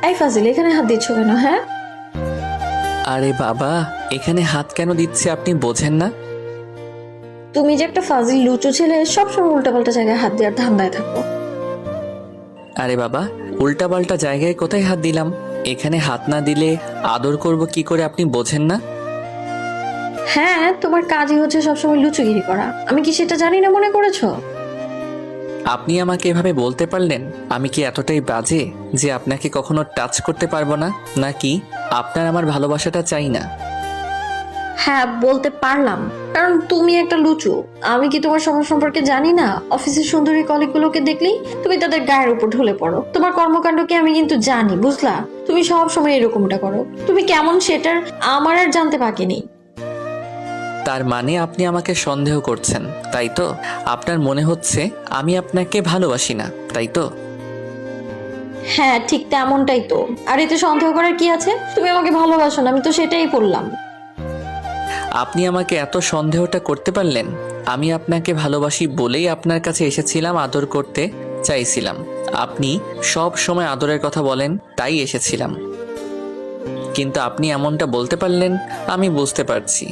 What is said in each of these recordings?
এই ফাজিল, এখানে হাত দিচ্ছ কেন? হ্যাঁ, আরে বাবা, এখানে হাত কেন দিচ্ছে আপনি বোঝেন না? তুমি যে একটা ফাজিল লুচু ছেলে, সবসময় উল্টাপাল্টা জায়গায় হাত দেওয়ার ধান্দায় থাকো। আরে বাবা, উল্টাপাল্টা জায়গায় কোথায় হাত দিলাম? এখানে হাত না দিলে আদর করব কি করে আপনি বোঝেন না? হ্যাঁ, তোমার কাজই হচ্ছে সবসময় লুচুগিরি করা। আমি কি সেটা জানি না মনে করেছো? আপনি আমাকে এভাবে বলতে পারলেন? আমি কি এতটাই বাজে যে আপনাকে কখনো টাচ করতে পারবো না? নাকি আপনার আমার ভালোবাসাটা চাই না? হ্যাঁ, বলতে পারলাম, কারণ তুমি একটা লুচু। আমি কি তোমার সময় সম্পর্কে জানি না? অফিসের সুন্দরী কলিগগুলোকে দেখলেই তুমি তাদের গায়ের উপর ঢলে পড়ো। তোমার কর্মকাণ্ডকে আমি কিন্তু জানি, বুঝলা? তুমি সব সময় এরকমটা করো। তুমি কেমন সেটার আমার আর জানতে বাকি নেই। তার মানে আপনি আমাকে সন্দেহ করছেন, তাই তো? আপনার মনে হচ্ছে আমি আপনাকে ভালোবাসি না, তাই তো? হ্যাঁ, ঠিক তেমনটাই তো। আর এতে সন্দেহ করার কি আছে? তুমি আমাকে ভালোবাসো না, আমি তো সেটাই বললাম। আপনি আমাকে এত সন্দেহটা করতে পারলেন? আমি আপনাকে ভালোবাসি বলেই আপনার কাছে এসেছিলাম, আদর করতে চাইছিলাম। আপনি সব সময় আদরের কথা বলেন, তাই এসেছিলাম। কিন্তু আপনি এমনটা বলতে পারলেন, আমি বুঝতে পারছি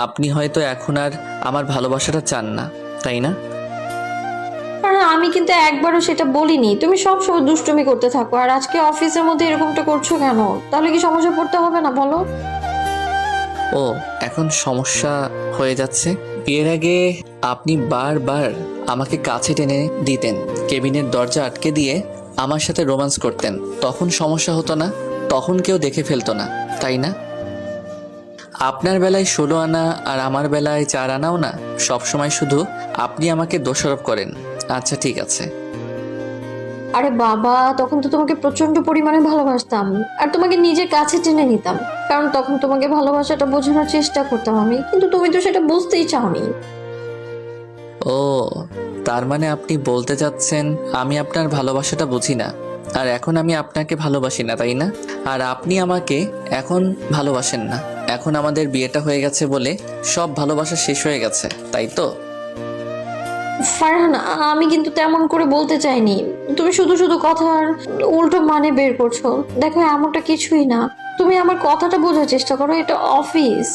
আপনি হয়তো এখন আর আমার ভালোবাসাটা চান না, তাই না? কারণ আমি কিন্তু একবারও সেটা বলিনি। তুমি সব সময় দুষ্টুমি করতে থাকো, আর আজকে অফিসের মধ্যে এরকমটা করছো কেন? তাহলে কি সমস্যা পড়তে হবে না, বলো? ও, এখন সমস্যা হয়ে যাচ্ছে। বিয়ের আগে আপনি বারবার আমাকে কাছে টেনে দিতেন, কেবিনের দরজা আটকে দিয়ে আমার সাথে রোম্যান্স করতেন। তখন সমস্যা হতো না, তখন কেউ দেখে ফেলতো না, তাই না? আপনার বেলায় 16 আনা আর আমার বেলায় 4 আনাও না। সবসময় শুধু আপনি আমাকে দোষারোপ করেন। আচ্ছা ঠিক আছে। আরে বাবা, তখন তো তোমাকে প্রচন্ড পরিমাণে ভালোবাসতাম, আর তোমাকে নিজের কাছে টেনে নিতাম। কারণ তখন তোমাকে ভালোবাসাটা বোঝানোর চেষ্টা করতাম আমি, কিন্তু তুমি তো সেটা বুঝতেই চাওনি। ও, তার মানে আপনি বলতে চাচ্ছেন আমি আপনার ভালোবাসাটা বুঝি না, আর এখন আমি আপনাকে ভালোবাসি না, তাই না? আর আপনি আমাকে এখন ভালোবাসেন না। এখন আমাদের বিয়েটা হয়ে গেছে বলে সব ভালোবাসা শেষ হয়ে গেছে, তাই তো? ফারহান, আমি কিন্তু তেমন করে বলতে চাইনি। তুমি শুধু শুধু কথার উল্টো মানে বের করছো। দেখো, এমনটা কিছুই না। তুমি আমার কথাটা বোঝার চেষ্টা করো, এটা অফিস।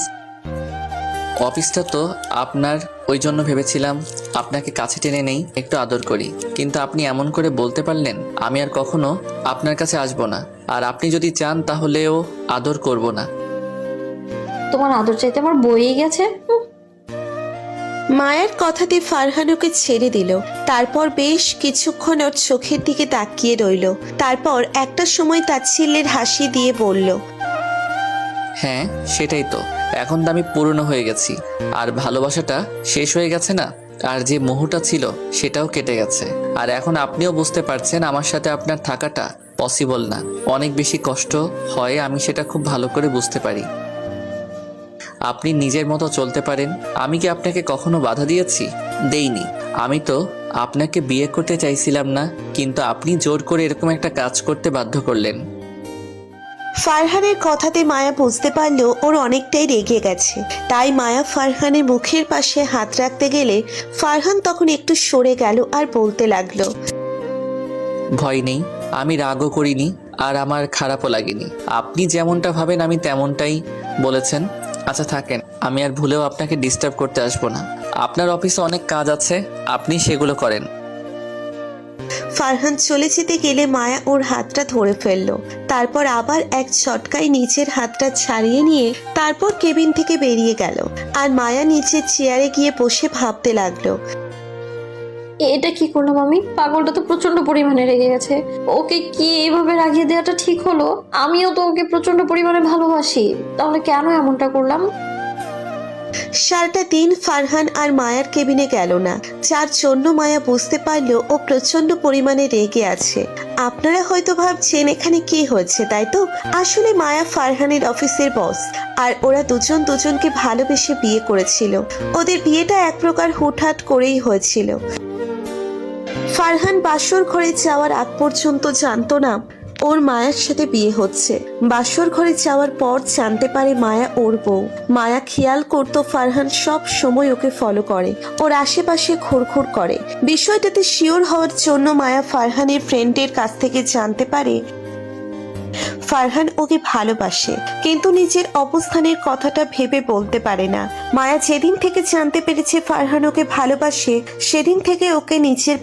অফিসটা তো আপনার, ওই জন্য ভেবেছিলাম আপনাকে কাছে টেনে নেই, একটু আদর করি। কিন্তু আপনি এমন করে বলতে পারলেন, আমি আর কখনো আপনার কাছে আসবো না। আর আপনি যদি চান তাহলেও আদর করব না। তোমার আদর চাইতে আমার বইয়ে গেছে। মায়ের কথাতে ফারহান ওকে ছেড়ে দিল। তারপর বেশ কিছুক্ষণ ওর চোখের দিকে তাকিয়ে রইল। তারপর একটা সময় তাচ্ছিল্যের হাসি দিয়ে বলল, হ্যাঁ, সেটাই তো। এখন তো আমি পুরনো হয়ে গেছি, আর ভালোবাসাটা শেষ হয়ে গেছে না। আর যে মোহটা ছিল সেটাও কেটে গেছে। আর এখন আপনিও বুঝতে পারছেন আমার সাথে আপনার থাকাটা পসিবল না। অনেক বেশি কষ্ট হয়, আমি সেটা খুব ভালো করে বুঝতে পারি। আপনি নিজের মতো চলতে পারেন। আমি কি আপনাকে কখনো বাধা দিয়েছি? দেইনি। আমি তো আপনাকে বিয়ে করতে চাইছিলাম না, কিন্তু আপনি জোর করে এরকম একটা কাজ করতে বাধ্য করলেন। ফারহানের কথাতে মায়া বুঝতে পারল ওর অনেকটাই রেগে গেছে। তাই মায়া ফারহানের মুখের পাশে হাত রাখতে গেলে ফারহান তখন একটু সরে গেল আর বলতে লাগলো, ভয় নেই, আমি রাগও করিনি, আর আমার খারাপও লাগেনি। আপনি যেমনটা ভাবেন আমি তেমনটাই বলেছেন। আচ্ছা থাকেন, আমি আর ভুলেও আপনাকে ডিস্টার্ব করতে আসবো না। আপনার অফিসে অনেক কাজ আছে, আপনি সেগুলো করেন। ফারহান চলে যেতে গেলে মায়া ওর হাতটা ধরে ফেললো। তারপর আবার এক ঝটকায় নিচের হাতটা ছাড়িয়ে নিয়ে তারপর কেবিন থেকে বেরিয়ে গেল। আর মায়া নিচের চেয়ারে গিয়ে বসে ভাবতে লাগলো, এটা কি করলাম আমি? পাগলটা তো প্রচন্ড পরিমাণে রেগে গেছে। ওকে কি এইভাবে রাগিয়ে দেওয়াটা ঠিক হলো? আমিও তো ওকে প্রচন্ড পরিমাণে ভালোবাসি, তাহলে কেন এমনটা করলাম? সারাটা দিন ফারহান আর মায়ার কেবিনে গেল না, যার জন্য মায়া বুঝতে পারলো ও প্রচন্ড পরিমাণে রেগে আছে। আপনারা হয়তো ভাবছেন এখানে কি হচ্ছে, তাই তো? আসলে মায়া ফারহানের অফিসের বস, আর ওরা দুজন দুজনকে ভালোবেসে বিয়ে করেছিল। ওদের বিয়েটা এক প্রকার হুটহাট করেই হয়েছিল। ফারহান বাসর ঘরে যাওয়ার আগ পর্যন্ত জানতো না ওর মায়ার সাথে বিয়ে হচ্ছে। বাসর ঘরে যাওয়ার পর জানতে পারে মায়া ওর বউ। মায়া খেয়াল করতো ফারহান সব সময় ওকে ফলো করে, ওর আশেপাশে ঘুরঘুর করে। বিষয়টাতে শিওর হওয়ার জন্য মায়া ফারহানের ফ্রেন্ডের কাছ থেকে জানতে পারে ফারহান ওকে ভালোবাসে, কিন্তু নিজের অবস্থানের কথাটা ভেবে বলতে পারে না। মায়া যেদিন থেকে জানতে পেরেছে ফারহান ওকে ভালোবাসে, সেদিন থেকে ওকে নিজের